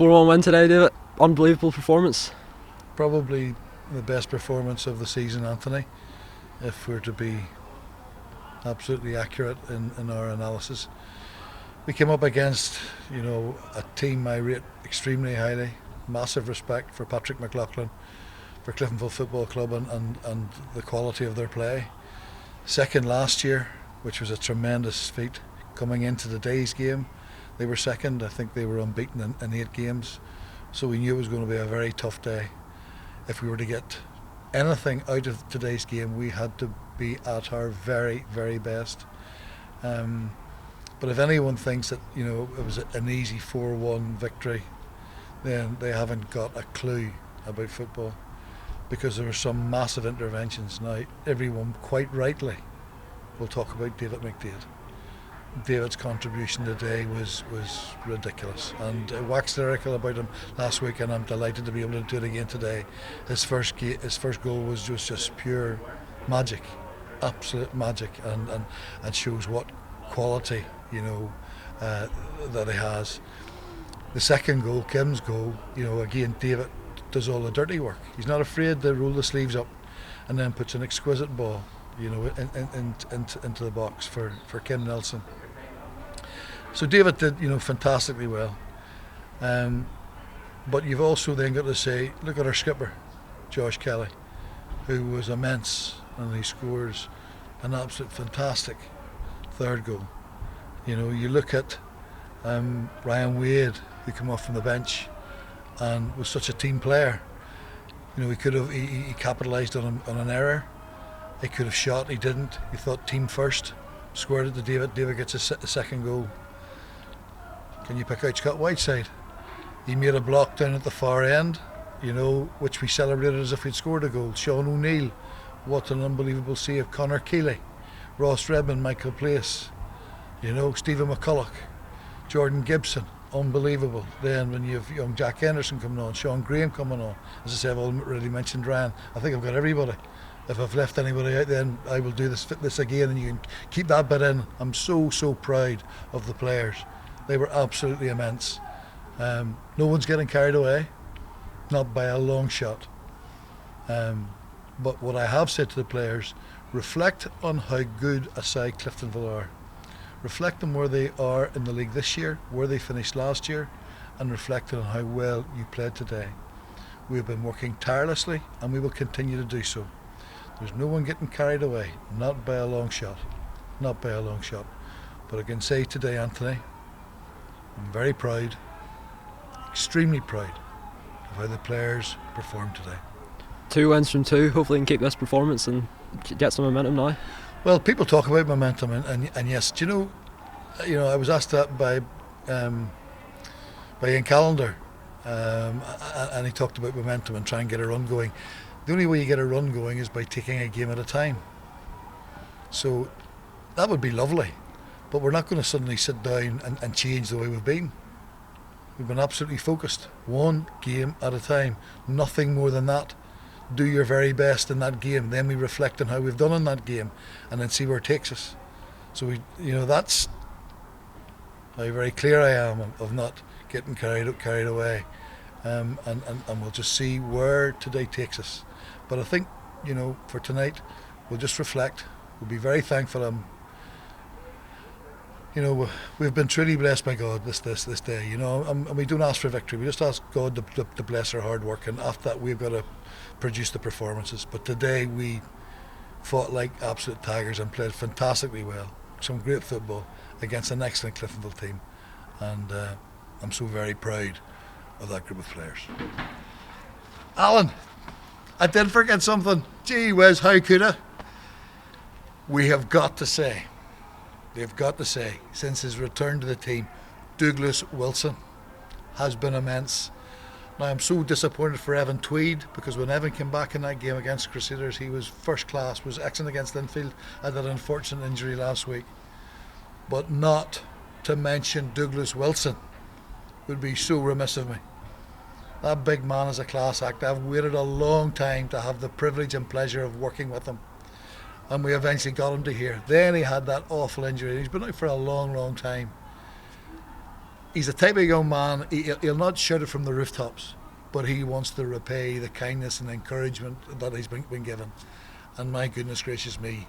4-1 win today, David. Unbelievable performance. Probably the best performance of the season, Anthony, if we're to be absolutely accurate in our analysis. We came up against, a team I rate extremely highly. Massive respect for Patrick McLaughlin, for Cliftonville Football Club and the quality of their play. Second last year, which was a tremendous feat. Coming into today's game, they were second. I think they were unbeaten in 8 games. So we knew it was going to be a very tough day. If we were to get anything out of today's game, we had to be at our very, very best. But if anyone thinks that it was an easy 4-1 victory, then they haven't got a clue about football, because there were some massive interventions. Now, everyone quite rightly will talk about David McDade. David's contribution today was ridiculous, and I waxed lyrical about him last week, and I'm delighted to be able to do it again today. His first goal was just pure magic, absolute magic, and shows what quality that he has. The second goal, Kim's goal, again, David does all the dirty work. He's not afraid to roll the sleeves up and then puts an exquisite ball into the box for Kim Nelson. So David did fantastically well, but you've also then got to say, look at our skipper Josh Kelly, who was immense, and he scores an absolute fantastic third goal. You look at Ryan Wade, who came off from the bench and was such a team player. He capitalised on an error. He could have shot, he didn't. He thought team first, squared it to David. David gets a second goal. Can you pick out Scott Whiteside? He made a block down at the far end, which we celebrated as if he'd scored a goal. Sean O'Neill, what an unbelievable save. Connor Keeley, Ross Redmond, Michael Place, Stephen McCulloch, Jordan Gibson, unbelievable. Then when you have young Jack Henderson coming on, Sean Graham coming on, as I say, I've already mentioned Ryan. I think I've got everybody. If I've left anybody out, then I will do this again, and you can keep that bit in. I'm so proud of the players. They were absolutely immense. No one's getting carried away, not by a long shot. But what I have said to the players, reflect on how good a side Cliftonville are. Reflect on where they are in the league this year, where they finished last year, and reflect on how well you played today. We have been working tirelessly, and we will continue to do so. There's no one getting carried away, not by a long shot. Not by a long shot. But I can say today, Anthony, I'm very proud, extremely proud of how the players performed today. 2 wins from 2. Hopefully you can keep this performance and get some momentum now. Well, people talk about momentum, and yes, I was asked that by Ian Callender, and he talked about momentum and try and get a run going. The only way you get a run going is by taking a game at a time. So that would be lovely, but we're not going to suddenly sit down and change the way we've been. We've been absolutely focused, one game at a time, nothing more than that. Do your very best in that game, then we reflect on how we've done in that game, and then see where it takes us. So that's how very clear I am of not getting carried away, and we'll just see where today takes us. But I think for tonight we'll just reflect. We'll be very thankful. We've been truly blessed by God this day, and we don't ask for victory. We just ask God to bless our hard work, and after that we've got to produce the performances. But today we fought like absolute tigers and played fantastically well. Some great football against an excellent Cliftonville team, and I'm so very proud of that group of players. Alan, I did forget something. Gee whiz, how could I? We have got to say, since his return to the team, Douglas Wilson has been immense. Now, I'm so disappointed for Evan Tweed, because when Evan came back in that game against Crusaders, he was first class, was excellent against Linfield, had that unfortunate injury last week. But not to mention Douglas Wilson would be so remiss of me. That big man is a class act. I've waited a long time to have the privilege and pleasure of working with him, and we eventually got him to here. Then he had that awful injury. He's been out for a long time. He's the type of young man, he'll not shout it from the rooftops, but he wants to repay the kindness and encouragement that he's been given. And my goodness gracious me,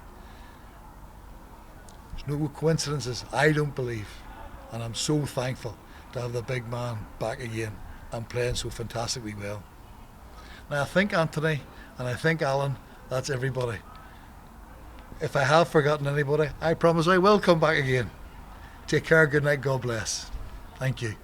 there's no coincidences, I don't believe. And I'm so thankful to have the big man back again and playing so fantastically well. Now I think Anthony and I think Alan, that's everybody. If I have forgotten anybody, I promise I will come back again. Take care, good night, God bless. Thank you.